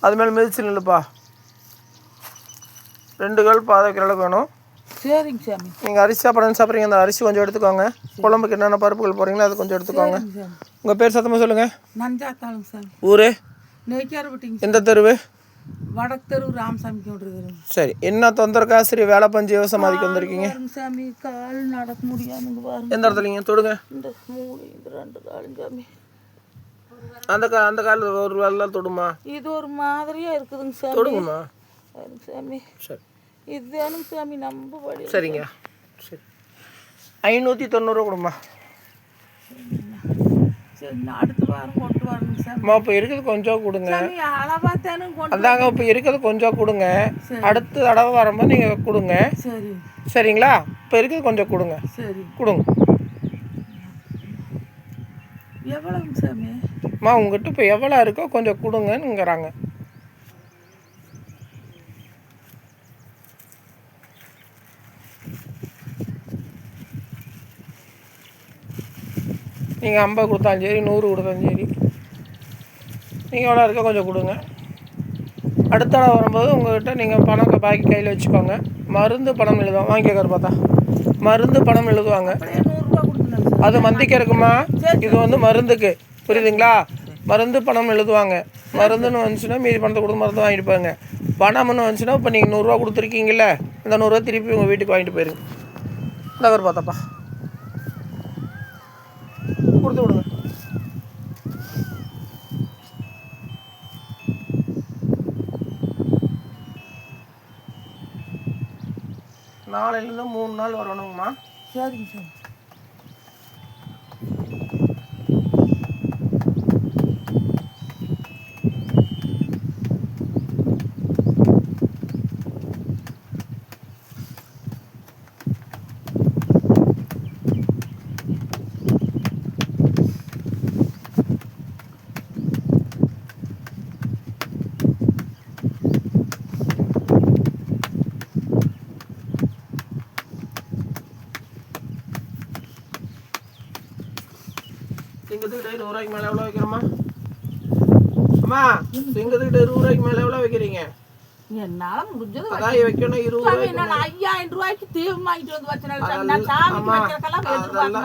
அது மேலே மிதிச்சு நில்லுப்பா. 2 கால் பாதை வைக்கிற அளவுக்கு வேணும். சரிங்க சாமி. நீங்கள் அரிசி சாப்பாடு சாப்பிட்றீங்க, அந்த அரிசி கொஞ்சம் எடுத்துக்கோங்க. குழம்புக்கு என்னென்ன பருப்புகள் போகிறீங்களோ அது கொஞ்சம் எடுத்துக்கோங்க. உங்கள் பேர் சத்தமாக சொல்லுங்கள். நஞ்சாத்தாளுங்க சாமி. ஊர் நெய்க்காரப்பட்டிங்க. எந்த தெருவு? வடக்கு தெரு ராமசாமி கொண்டு. சரி, என்ன தொந்தரக்கா? சரி, வேலை பஞ்சு விவசாயமாதிக்கு வந்திருக்கீங்க சாமி. கால் நடக்க முடியாதுங்க பாருங்க. எந்த இடத்துலங்க தொடுங்க. இந்த 2 காலுங்க சாமி. அந்த கால் ஒரு வேலை தொடுமா? இது ஒரு மாதிரியா இருக்குதுங்க சாமி. தொடுங்கம்மா சாமி. சரி, இதுதானுங்க சாமி நம்பபடி. சரிங்க. சரி, 590 கொடுமா. சரி, அடுத்த வாரம் கொண்டு வரணுங்க சாமி. இப்போ இருக்கிறது கொஞ்சம் கொடுங்க. அளவாத்தானும் அதாங்க, இப்போ இருக்கிறது கொஞ்சம் கொடுங்க. அடுத்த தடவை வரும்போது நீங்கள் கொடுங்க. சரி, சரிங்களா? இப்போ இருக்கிறது கொஞ்சம் கொடுங்க. சரி, கொடுங்க. எவ்வளோங்க சாமி? உங்ககிட்ட இப்போ எவ்வளோ இருக்கோ கொஞ்சம் கொடுங்கன்னுங்கிறாங்க. நீங்கள் 50 கொடுத்தாலும் சரி, 100 கொடுத்தாலும் சரி, நீங்கள் எவ்வளோ இருக்கோ கொஞ்சம் கொடுங்க. அடுத்த தடவை வரும்போது உங்கள்கிட்ட நீங்கள் பணம் பாக்கி கையில் வச்சுக்கோங்க. மருந்து பணம் எழுதுவாங்க. வாங்கி கேட்குற பார்த்தா மருந்து பணம் எழுதுவாங்க. அது மந்திக்கு இருக்குமா? இது வந்து மருந்துக்கு, புரியுதுங்களா? மருந்து பணம் எழுதுவாங்க. மருந்துன்னு வந்துச்சுன்னா மீதி பணத்தை கொடுத்து மருந்து வாங்கிட்டு போயிருங்க. பணம்னு வந்துச்சுன்னா இப்போ நீங்கள் 100 ரூபா கொடுத்துருக்கீங்கள, அந்த 100 ரூபா திருப்பி உங்கள் வீட்டுக்கு வாங்கிட்டு போயிருங்க. இந்த ஒரு பார்த்தாப்பா கொடுத்து விடுங்க. நாளையிலேருந்து 3 நாள் வரணுங்கம்மா. சரிங்க சார். சிங்கத்துக்கிட்ட 20 ரூபாய்க்கு மேலே எவ்வளோ வைக்கிறோமா? அம்மா, சிங்கத்துக்கிட்ட 20 ரூபாய்க்கு மேலே எவ்வளோ வைக்கிறீங்க? என்னால முடிஞ்சது அதான் வைக்கணும். 20 ரூபாய்க்கு. நான் 5000 ரூபாய்க்கு தீவம் வாங்கிட்டு வந்து வச்சனால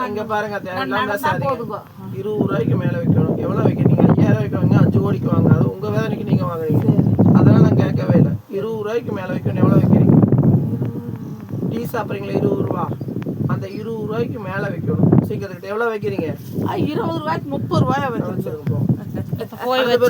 இங்க பாருங்க, 20 ரூபாய்க்கு மேலே வைக்கணும். எவ்வளோ வைக்கிறீங்க? 5000 வைக்கணுங்க. 5 கோடிக்கு வாங்க. அது உங்க வேதனைக்கு நீங்க வாங்குறீங்க. அதெல்லாம் நான் கேட்கவே இல்லை. 20 ரூபாய்க்கு மேலே வைக்கணும். எவ்வளோ வைக்கிறீங்க? டீ சாப்பிட்றீங்களா? 20 ரூபா. அந்த 20 ரூபாய்க்கு மேலே வைக்கணும். சிங்கத்துக்கிட்ட எவ்வளோ வைக்கிறீங்க? 20 ரூபாய்க்கு 30 ரூபாய் வச்சிருக்கோம்.